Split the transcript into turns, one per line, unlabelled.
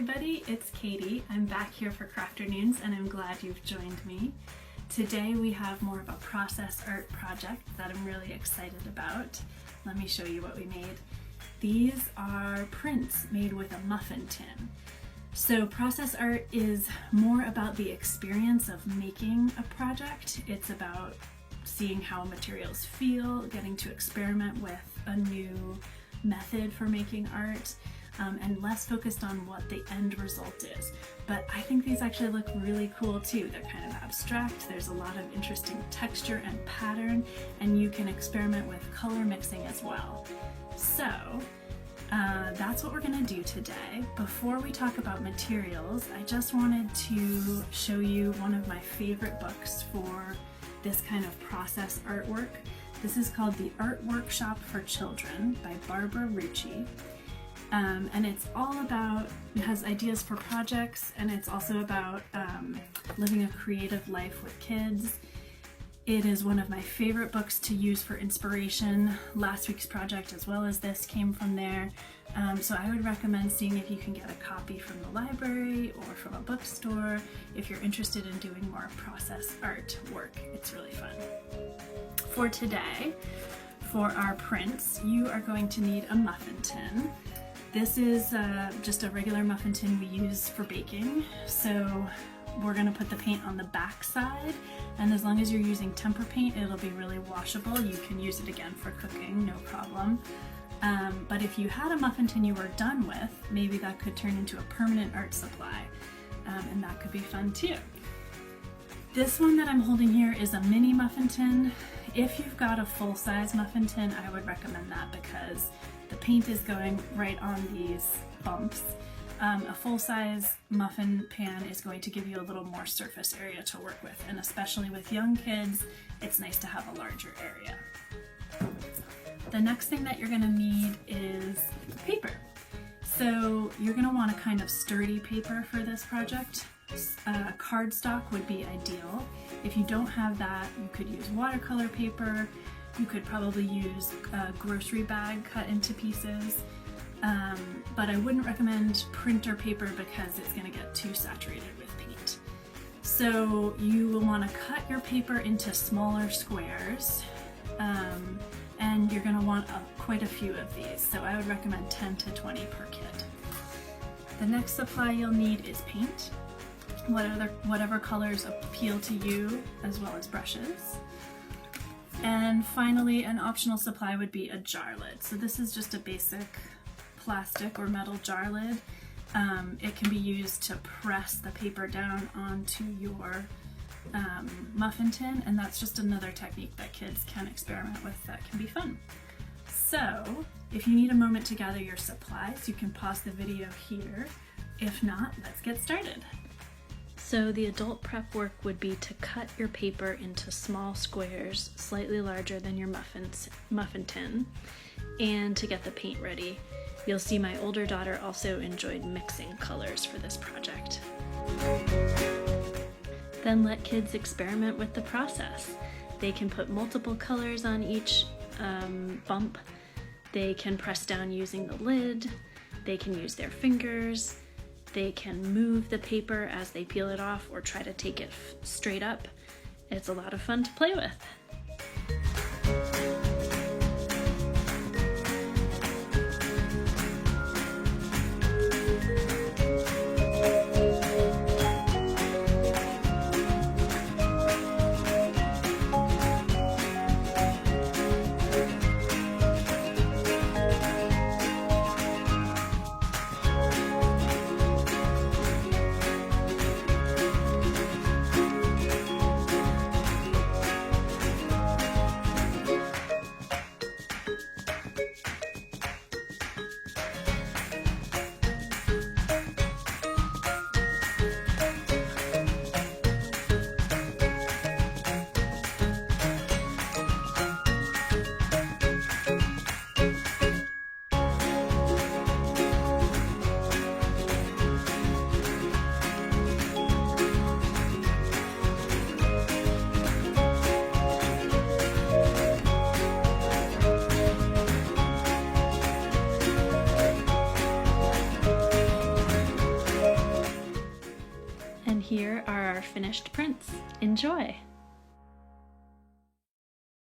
everybody, it's Katie. I'm back here for Crafternoons and I'm glad you've joined me. Today we have more of a process art project that I'm really excited about. Let me show you what we made. These are prints made with a muffin tin. So process art is more about the experience of making a project. It's about seeing how materials feel, getting to experiment with a new method for making art. And less focused on what the end result is. But I think these actually look really cool too. They're kind of abstract, there's a lot of interesting texture and pattern, and you can experiment with color mixing as well. So that's what we're gonna do today. Before we talk about materials, I just wanted to show you one of my favorite books for this kind of process artwork. This is called The Art Workshop for Children by Barbara Rucci. And it's all about, it has ideas for projects, and it's also about living a creative life with kids. It is one of my favorite books to use for inspiration. Last week's project as well as this came from there. So I would recommend seeing if you can get a copy from the library or from a bookstore if you're interested in doing more process art work. It's really fun. For today, for our prints, you are going to need a muffin tin. This is just a regular muffin tin we use for baking. So we're gonna put the paint on the back side, and as long as you're using tempera paint, it'll be really washable. You can use it again for cooking, no problem. But if you had a muffin tin you were done with, maybe that could turn into a permanent art supply, and that could be fun too. This one that I'm holding here is a mini muffin tin. If you've got a full-size muffin tin, I would recommend that because the paint is going right on these bumps. A full-size muffin pan is going to give you a little more surface area to work with, and especially with young kids, it's nice to have a larger area. The next thing that you're going to need is paper. So you're going to want a kind of sturdy paper for this project. Cardstock would be ideal. If you don't have that, you could use watercolor paper. You could probably use a grocery bag cut into pieces, but I wouldn't recommend printer paper because it's going to get too saturated with paint. So you will want to cut your paper into smaller squares, and you're going to want quite a few of these, so I would recommend 10 to 20 per kit. The next supply you'll need is paint, whatever colors appeal to you, as well as brushes. And finally, an optional supply would be a jar lid. So this is just a basic plastic or metal jar lid. It can be used to press the paper down onto your muffin tin, and that's just another technique that kids can experiment with that can be fun. So if you need a moment to gather your supplies, you can pause the video here. If not, let's get started. So the adult prep work would be to cut your paper into small squares, slightly larger than your muffin tin, and to get the paint ready. You'll see my older daughter also enjoyed mixing colors for this project. Then let kids experiment with the process. They can put multiple colors on each bump. They can press down using the lid. They can use their fingers. They can move the paper as they peel it off or try to take it straight up. It's a lot of fun to play with. And here are our finished prints. Enjoy!